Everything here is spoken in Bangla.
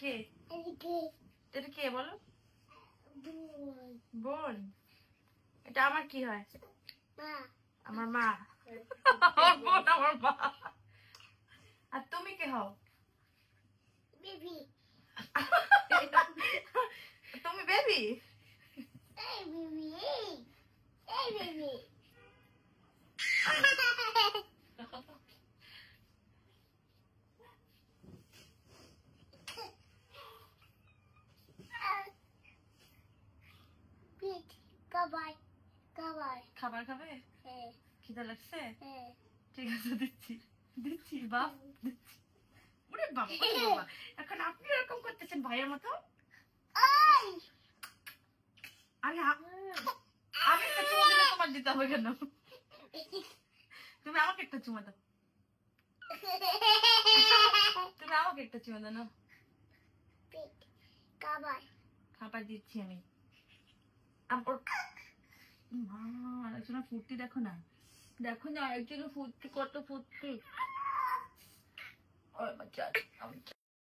কে এটা কে বলো? বোন। এটা আমার কি হয়? আমার মা। আমার বোন আমার মা। আর তুমি কে হও? তুমি বেবি? খাবার খাবে? খিদা লাগছে? ঠিক আছে দিচ্ছি দিচ্ছি বাপ দিচ্ছি। ওরে বাবা বাবা, এখন আপনি এরকম করতেছেন ভাইয়ের মতো? আরে আমি একটা চুমা দিলে তোমার দিতে হবে কেন? তুমি আমাকে একটা চুমা দাও। তুমি আমাকে একটা চুমা দাও না। খাবার দিচ্ছি আমি। একজনের ফুর্তি দেখো না, দেখো না একজনের ফুর্তি, কত ফুর্তি।